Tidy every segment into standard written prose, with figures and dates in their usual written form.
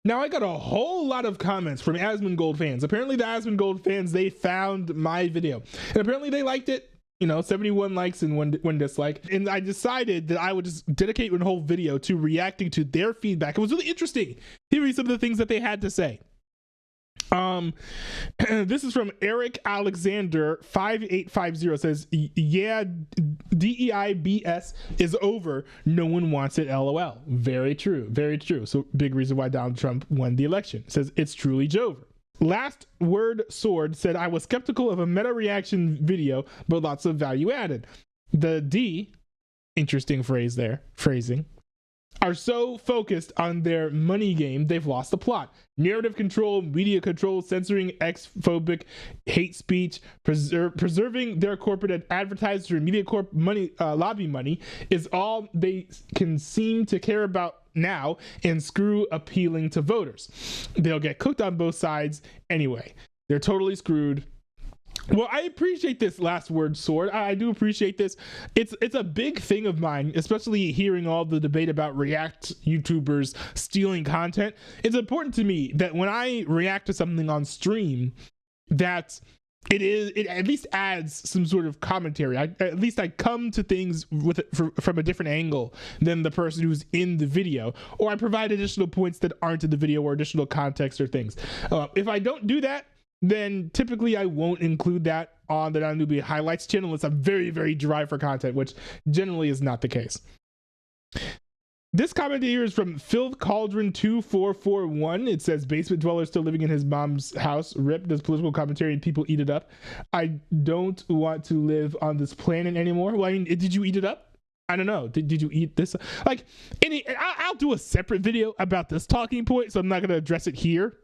Now, I got a whole lot of comments from Asmongold fans. Apparently, the Asmongold fans, they found my video. And apparently, they liked it. 71 likes and one dislike. And I decided that I would just dedicate a whole video to reacting to their feedback. It was really interesting hearing some of the things that they had to say. This is from Eric Alexander 5850. Says, yeah, DEIBS is over. No one wants it, LOL. Very true. Very true. So big reason why Donald Trump won the election. Says it's truly over. Last Word Sword said, I was skeptical of a meta reaction video, but lots of value added. The D, interesting phrasing, are so focused on their money game, they've lost the plot. Narrative control, media control, censoring X-phobic hate speech, preserving their corporate advertiser and media corp money, lobby money is all they can seem to care about now, and screw appealing to voters. They'll get cooked on both sides anyway. They're totally screwed. Well, I appreciate this Last Word Sword. I do appreciate this. It's a big thing of mine, especially hearing all the debate about React YouTubers stealing content. It's important to me that when I react to something on stream, that it at least adds some sort of commentary. At least I come to things with it from a different angle than the person who's in the video, or I provide additional points that aren't in the video or additional context or things. If I don't do that, then typically I won't include that on the Non-Newbie Highlights channel unless I'm very, very dry for content, which generally is not the case. This comment here is from Phil Cauldron 2441. It says, basement dweller still living in his mom's house. RIP, does political commentary and people eat it up. I don't want to live on this planet anymore. Well, I mean, did you eat it up? I don't know. Did you eat this? Like, I'll do a separate video about this talking point, so I'm not going to address it here.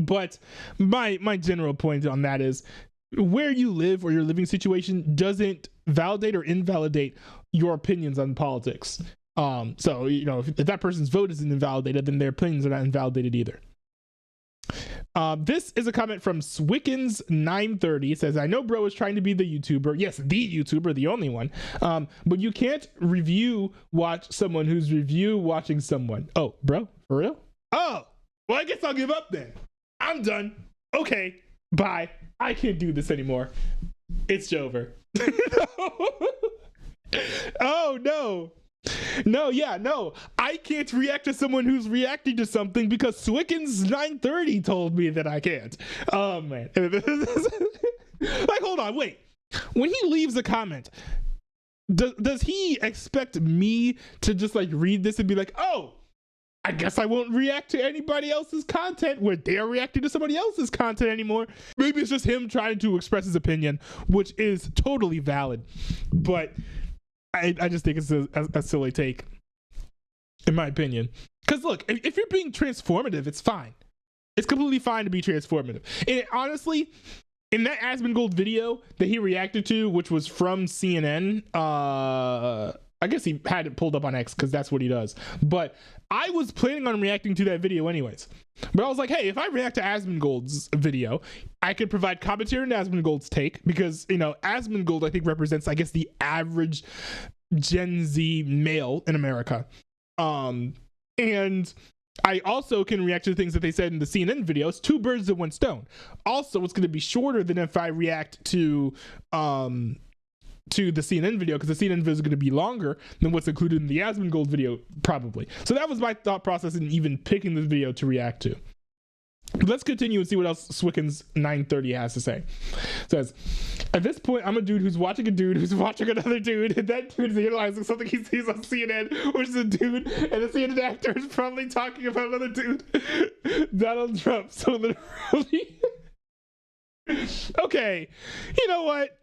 But my general point on that is, where you live or your living situation doesn't validate or invalidate your opinions on politics. So, if that person's vote isn't invalidated, then their opinions are not invalidated either. This is a comment from Swickens930. It says, I know bro is trying to be the YouTuber. Yes, the YouTuber, the only one. But you can't watch someone who's watching someone. Oh, bro, for real? Oh, well, I guess I'll give up then. I'm done. Okay, bye. I can't do this anymore. It's over. Oh, no. No. I can't react to someone who's reacting to something because Swickens930 told me that I can't. Oh, man. Like, hold on, wait. When he leaves a comment, does he expect me to just, like, read this and be like, oh, I guess I won't react to anybody else's content where they're reacting to somebody else's content anymore? Maybe it's just him trying to express his opinion, which is totally valid. But I just think it's a silly take, in my opinion. Because look, if you're being transformative, it's fine. It's completely fine to be transformative. And honestly, in that Asmongold video that he reacted to, which was from CNN, I guess he had it pulled up on X because that's what he does. But I was planning on reacting to that video anyways. But I was like, hey, if I react to Asmongold's video, I could provide commentary on Asmongold's take because, Asmongold, I think, represents, I guess, the average Gen Z male in America. And I also can react to the things that they said in the CNN videos. Two birds with one stone. Also, it's going to be shorter than if I react to the CNN video, because the CNN video is going to be longer than what's included in the Asmongold video, probably. So that was my thought process in even picking this video to react to. Let's continue and see what else Swickens930 has to say. It says, at this point, I'm a dude who's watching a dude who's watching another dude, and that dude's analyzing something he sees on CNN, which is a dude, and the CNN actor is probably talking about another dude. Donald Trump, so literally. Okay, you know what?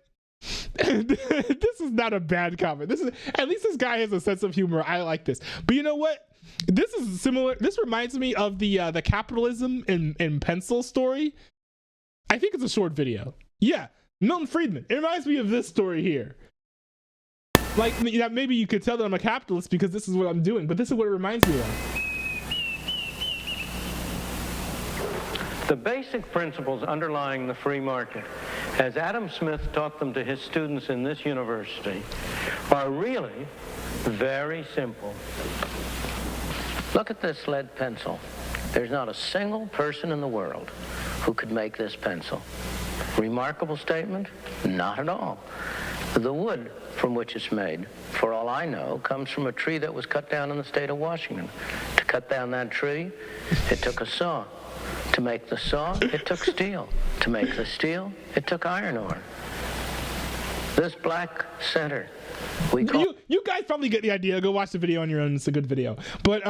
This is not a bad comment. At least this guy has a sense of humor. I like this. But you know what? This is similar. This reminds me of the capitalism in pencil story. I think it's a short video. Yeah, Milton Friedman. It reminds me of this story here. Like, maybe you could tell that I'm a capitalist because this is what I'm doing, but this is what it reminds me of. The basic principles underlying the free market, as Adam Smith taught them to his students in this university, are really very simple. Look at this lead pencil. There's not a single person in the world who could make this pencil. Remarkable statement? Not at all. The wood from which it's made, for all I know, comes from a tree that was cut down in the state of Washington. To cut down that tree, it took a saw. To make the saw, it took steel. To make the steel, it took iron ore. This black center, we call... You guys probably get the idea. Go watch the video on your own. It's a good video. But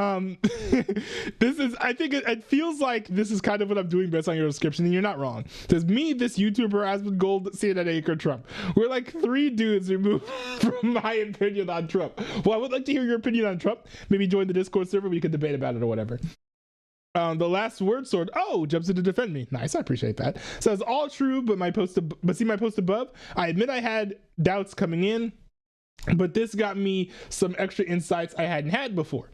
this is, I think it feels like this is kind of what I'm doing based on your description, and you're not wrong. It says me, this YouTuber, Asmongold, CNN anchor, Trump. We're like 3 dudes removed from my opinion on Trump. Well, I would like to hear your opinion on Trump. Maybe join the Discord server. We could debate about it or whatever. The last word sword, jumps in to defend me. Nice, I appreciate that. Says all true, but see my post above? I admit I had doubts coming in, but this got me some extra insights I hadn't had before.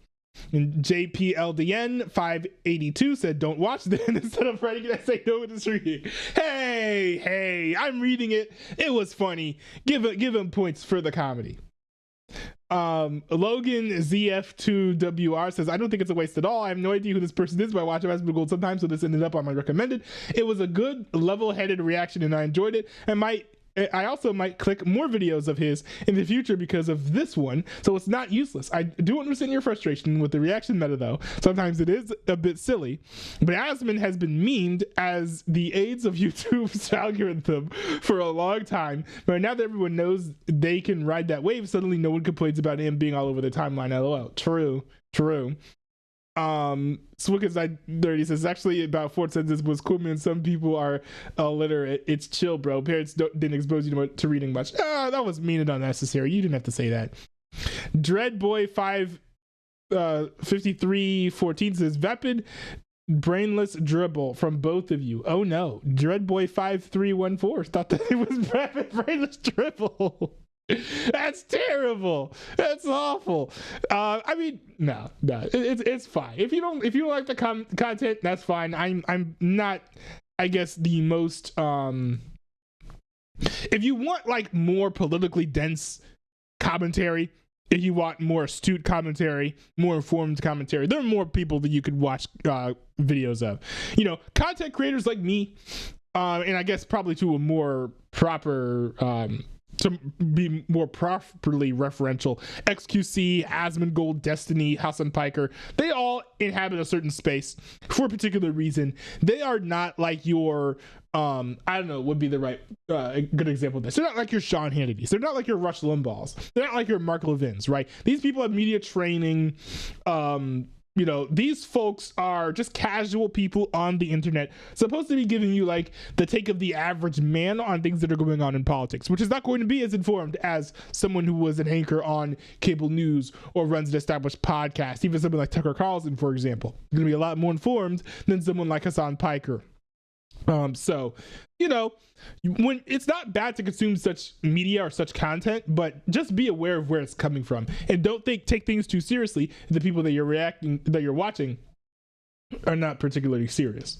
And JPLDN 582 said, don't watch this instead of writing it. I say no, it is reading. Hey, I'm reading it. It was funny. Give him points for the comedy. Logan ZF2WR says, I don't think it's a waste at all. I have no idea who this person is, but I watch Asmongold sometimes, so this ended up on my recommended. It was a good, level-headed reaction, and I enjoyed it. I also might click more videos of his in the future because of this one, so it's not useless. I do understand your frustration with the reaction meta, though. Sometimes it is a bit silly, but Asmon has been memed as the aids of YouTube's algorithm for a long time, but now that everyone knows they can ride that wave, suddenly no one complains about him being all over the timeline. LOL. True. Swickers 30 says, actually about 4 sentences was cool, man. Some people are illiterate. It's chill, bro. Parents didn't expose you to reading much. That was mean and unnecessary. You didn't have to say that. Dreadboy 5314 says, vapid brainless dribble from both of you. Oh no. Dreadboy 5314 thought that it was vapid brainless dribble. That's terrible. That's awful. I mean, no, it's fine. If you don't like the content, that's fine. I'm not, I guess, the most. If you want like more politically dense commentary, if you want more astute commentary, more informed commentary, there are more people that you could watch videos of. You know, content creators like me, and I guess probably to a more proper. To be more properly referential, XQC, Asmongold, Destiny, Hassan Piker, they all inhabit a certain space for a particular reason. They are not like your, I don't know, would be the right good example of this. They're not like your Sean Hannity's. They're not like your Rush Limbaugh's. They're not like your Mark Levin's, right? These people have media training. You know, these folks are just casual people on the internet, supposed to be giving you like the take of the average man on things that are going on in politics, which is not going to be as informed as someone who was an anchor on cable news or runs an established podcast. Even someone like Tucker Carlson, for example, going to be a lot more informed than someone like Hassan Piker. So, you know, when it's not bad to consume such media or such content, but just be aware of where it's coming from, and don't take things too seriously. The people that you're watching are not particularly serious.